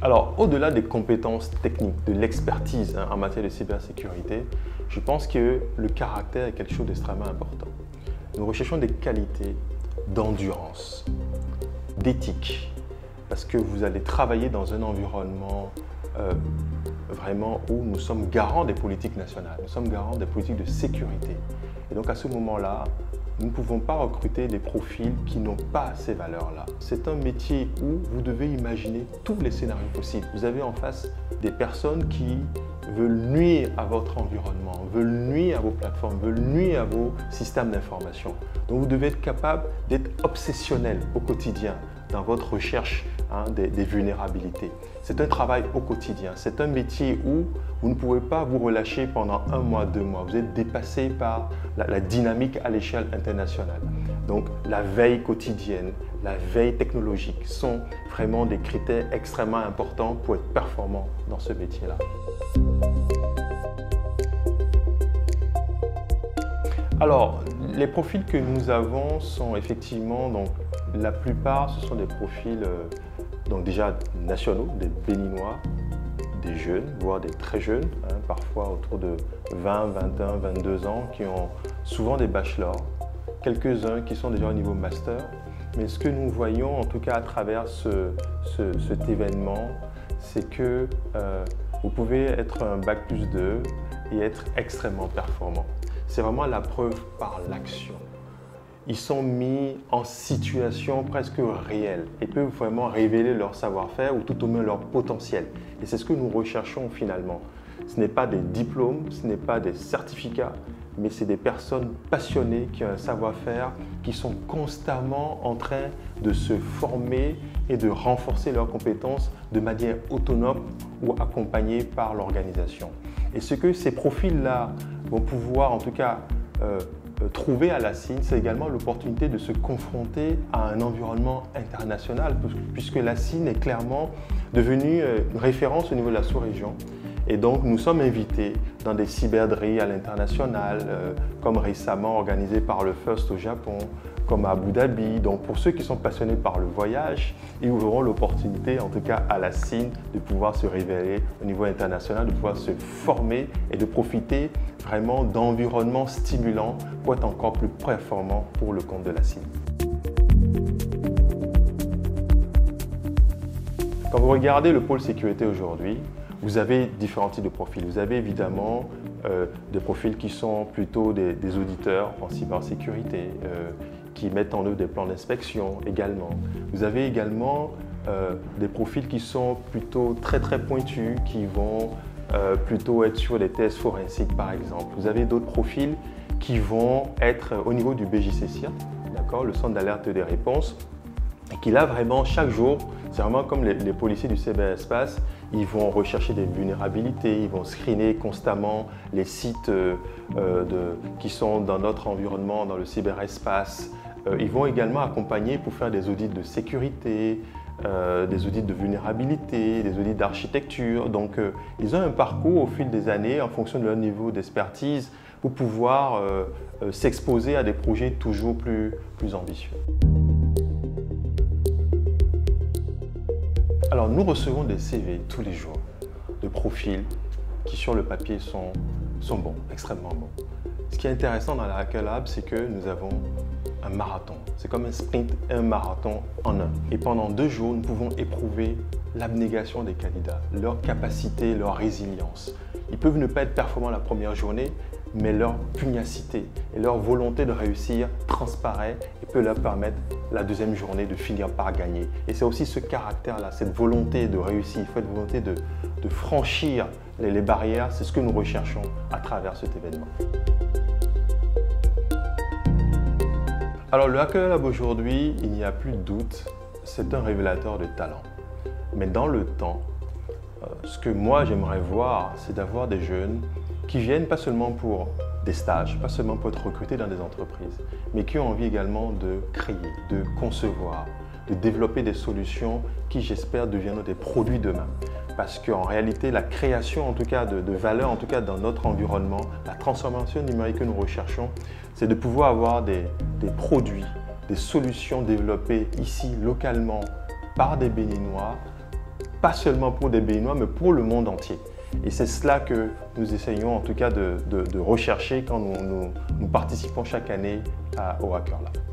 Alors, au-delà des compétences techniques, de l'expertise en matière de cybersécurité, je pense que le caractère est quelque chose d'extrêmement important. Nous recherchons des qualités d'endurance, d'éthique, parce que vous allez travailler dans un environnement vraiment où nous sommes garants des politiques nationales, nous sommes garants des politiques de sécurité. Et donc à ce moment-là, nous ne pouvons pas recruter des profils qui n'ont pas ces valeurs-là. C'est un métier où vous devez imaginer tous les scénarios possibles. Vous avez en face des personnes qui veulent nuire à votre environnement, veulent nuire à vos plateformes, veulent nuire à vos systèmes d'information. Donc vous devez être capable d'être obsessionnel au quotidien dans votre recherche des vulnérabilités. C'est un travail au quotidien. C'est un métier où vous ne pouvez pas vous relâcher pendant 1 mois, 2 mois. Vous êtes dépassé par la dynamique à l'échelle internationale. Donc la veille quotidienne, la veille technologique sont vraiment des critères extrêmement importants pour être performant dans ce métier-là. Alors, les profils que nous avons sont effectivement, donc, la plupart, ce sont des profils donc déjà nationaux, des Béninois, des jeunes, voire des très jeunes, parfois autour de 20, 21, 22 ans, qui ont souvent des bachelors, quelques-uns qui sont déjà au niveau master. Mais ce que nous voyons, en tout cas à travers cet événement, c'est que vous pouvez être un bac+2 et être extrêmement performant. C'est vraiment la preuve par l'action. Ils sont mis en situation presque réelle et peuvent vraiment révéler leur savoir-faire ou tout au moins leur potentiel. Et c'est ce que nous recherchons finalement. Ce n'est pas des diplômes, ce n'est pas des certificats, mais c'est des personnes passionnées qui ont un savoir-faire, qui sont constamment en train de se former et de renforcer leurs compétences de manière autonome ou accompagnée par l'organisation. Et ce que ces profils-là vont pouvoir en tout cas trouver à la CIN, c'est également l'opportunité de se confronter à un environnement international, puisque la CIN est clairement devenue une référence au niveau de la sous-région. Et donc, nous sommes invités dans des cyberderies à l'international, comme récemment organisé par le FIRST au Japon, comme à Abu Dhabi. Donc, pour ceux qui sont passionnés par le voyage, ils auront l'opportunité, en tout cas à la CIN, de pouvoir se révéler au niveau international, de pouvoir se former et de profiter vraiment d'environnements stimulants pour être encore plus performants pour le compte de la CIN. Quand vous regardez le pôle sécurité aujourd'hui, vous avez différents types de profils. Vous avez évidemment des profils qui sont plutôt des auditeurs en cybersécurité, qui mettent en œuvre des plans d'inspection également. Vous avez également des profils qui sont plutôt très pointus, qui vont plutôt être sur des tests forensiques par exemple. Vous avez d'autres profils qui vont être au niveau du BJCCIR, d'accord, le centre d'alerte et des réponses, et qui là vraiment chaque jour, c'est vraiment comme les policiers du cyberespace, ils vont rechercher des vulnérabilités, ils vont screener constamment les sites qui sont dans notre environnement, dans le cyberespace. Ils vont également accompagner pour faire des audits de sécurité, des audits de vulnérabilité, des audits d'architecture. Donc, ils ont un parcours au fil des années en fonction de leur niveau d'expertise pour pouvoir s'exposer à des projets toujours plus ambitieux. Alors, nous recevons des CV tous les jours de profils qui, sur le papier, sont bons, extrêmement bons. Ce qui est intéressant dans la Hacker Lab, c'est que nous avons un marathon. C'est comme un sprint et un marathon en un. Et pendant 2 jours, nous pouvons éprouver l'abnégation des candidats, leur capacité, leur résilience. Ils peuvent ne pas être performants la première journée, mais leur pugnacité et leur volonté de réussir transparaît et peut leur permettre la deuxième journée de finir par gagner. Et c'est aussi ce caractère-là, cette volonté de réussir, cette volonté de franchir les barrières, c'est ce que nous recherchons à travers cet événement. Alors le Hacker Lab aujourd'hui, il n'y a plus de doute, c'est un révélateur de talent. Mais dans le temps, ce que moi j'aimerais voir, c'est d'avoir des jeunes qui viennent pas seulement pour des stages, pas seulement pour être recrutés dans des entreprises, mais qui ont envie également de créer, de concevoir, de développer des solutions qui, j'espère, deviendront des produits demain. Parce qu'en réalité, la création en tout cas de valeur, en tout cas dans notre environnement, la transformation numérique que nous recherchons, c'est de pouvoir avoir des produits, des solutions développées ici localement par des Béninois pas seulement pour des Béninois, mais pour le monde entier. Et c'est cela que nous essayons en tout cas de rechercher quand nous participons chaque année au Hacker Lab.